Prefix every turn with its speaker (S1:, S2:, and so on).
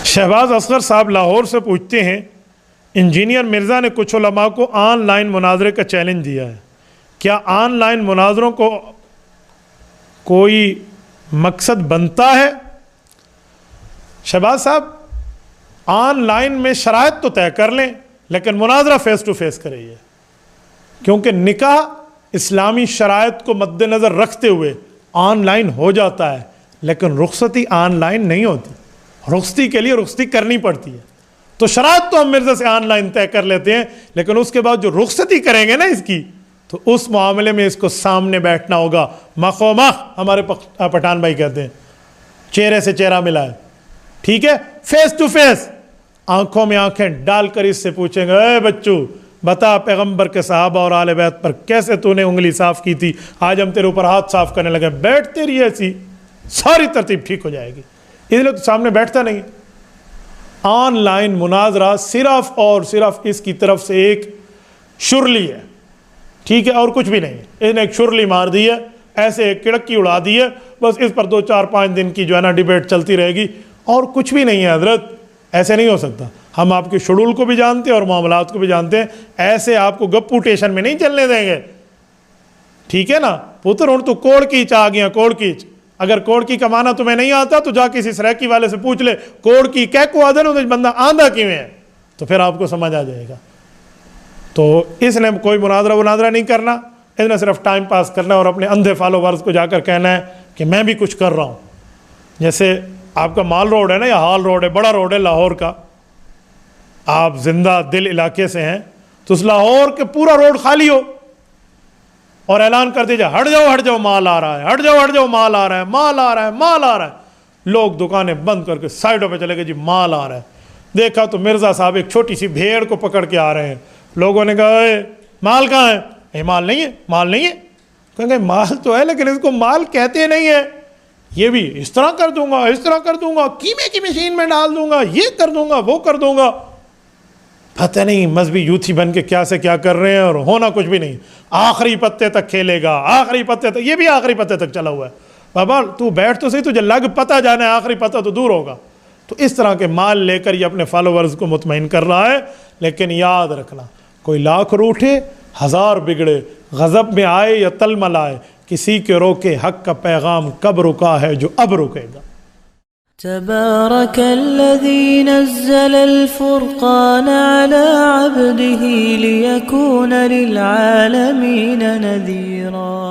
S1: شہباز اصغر صاحب لاہور سے پوچھتے ہیں انجینئر مرزا نے کچھ علماء کو آن لائن مناظرے کا چیلنج دیا ہے، کیا آن لائن مناظروں کو کوئی مقصد بنتا ہے؟ شہباز صاحب آن لائن میں شرائط تو طے کر لیں لیکن مناظرہ فیس ٹو فیس کریے، کیونکہ نکاح اسلامی شرائط کو مد نظر رکھتے ہوئے آن لائن ہو جاتا ہے لیکن رخصتی آن لائن نہیں ہوتی، رخصتی کے لیے رخصتی کرنی پڑتی ہے۔ تو شرائط تو ہم مرزا سے آن لائن طے کر لیتے ہیں لیکن اس کے بعد جو رخصتی کریں گے نا اس کی، تو اس معاملے میں اس کو سامنے بیٹھنا ہوگا، مخومخ ہمارے پٹھان بھائی کہتے ہیں، چہرے سے چہرہ ملائے، ٹھیک ہے، فیس ٹو فیس، آنکھوں میں آنکھیں ڈال کر اس سے پوچھیں گے اے بچو بتا پیغمبر کے صحابہ اور آل بیت پر کیسے تو نے انگلی صاف کی تھی، آج ہم تیرے اوپر ہاتھ صاف کرنے لگے، بیٹھتے رہی ایسی ساری ترتیب ٹھیک ہو جائے گی۔ اس لیے تو سامنے بیٹھتا نہیں۔ آن لائن مناظرہ صرف اور صرف اس کی طرف سے ایک شرلی ہے، ٹھیک ہے، اور کچھ بھی نہیں ہے۔ اس نے ایک شرلی مار دی ہے، ایسے ایک کڑکی اڑا دی ہے، بس اس پر 2-4-5 دن کی جو ہے نا ڈیبیٹ چلتی رہے گی اور کچھ بھی نہیں ہے۔ حضرت ایسے نہیں ہو سکتا، ہم آپ کے شیڈول کو بھی جانتے ہیں اور معاملات کو بھی جانتے ہیں، ایسے آپ کو گپو ٹیشن میں نہیں چلنے دیں گے، ٹھیک ہے نا۔ پتر ہوں تو کوڑ کیچ آ گیا، کوڑ کیچ، اگر کوڑ کی کمانا تمہیں نہیں آتا تو جا کسی سریکی والے سے پوچھ لے کوڑ کی کہہ کو آدھے نو بندہ آندھا کیوں ہے، تو پھر آپ کو سمجھ آ جائے گا۔ تو اس نے کوئی مناظرہ نہیں کرنا، اس نے صرف ٹائم پاس کرنا اور اپنے اندھے فالوورز کو جا کر کہنا ہے کہ میں بھی کچھ کر رہا ہوں۔ جیسے آپ کا مال روڈ ہے نا، یا ہال روڈ ہے، بڑا روڈ ہے لاہور کا، آپ زندہ دل علاقے سے ہیں تو اس لاہور کے پورا روڈ خالی ہو اور اعلان کر دیجئے ہٹ جاؤ مال آ رہا ہے، ہٹ جاؤ مال آ رہا ہے، مال آ رہا ہے، مال آ رہا ہے، لوگ دکانیں بند کر کے سائڈوں پہ چلے گئے، جی مال آ رہا ہے۔ دیکھا تو مرزا صاحب ایک چھوٹی سی بھیڑ کو پکڑ کے آ رہے ہیں، لوگوں نے کہا اے مال کہاں ہے؟ اے مال نہیں ہے، مال نہیں ہے۔ کہیں گے مال تو ہے لیکن اس کو مال کہتے نہیں ہے، یہ بھی اس طرح کر دوں گا، اس طرح کر دوں گا، کیمے کی مشین میں ڈال دوں گا، یہ کر دوں گا، وہ کر دوں گا، پتہ نہیں مذہبی یوتھی بن کے کیا سے کیا کر رہے ہیں اور ہونا کچھ بھی نہیں۔ آخری پتے تک کھیلے گا، آخری پتے تک، یہ بھی آخری پتے تک چلا ہوا ہے۔ بابا تو بیٹھ تو صحیح، تجھے لگ پتہ جانا ہے، آخری پتہ تو دور ہوگا۔ تو اس طرح کے مال لے کر یہ اپنے فالوورز کو مطمئن کر رہا ہے، لیکن یاد رکھنا کوئی لاکھ روٹھے 1000 بگڑے، غضب میں آئے یا تلمل آئے، کسی کے روکے حق کا پیغام کب رکا ہے جو اب رکے گا۔
S2: تبارك الذي نزل الفرقان على عبده ليكون للعالمين نذيرا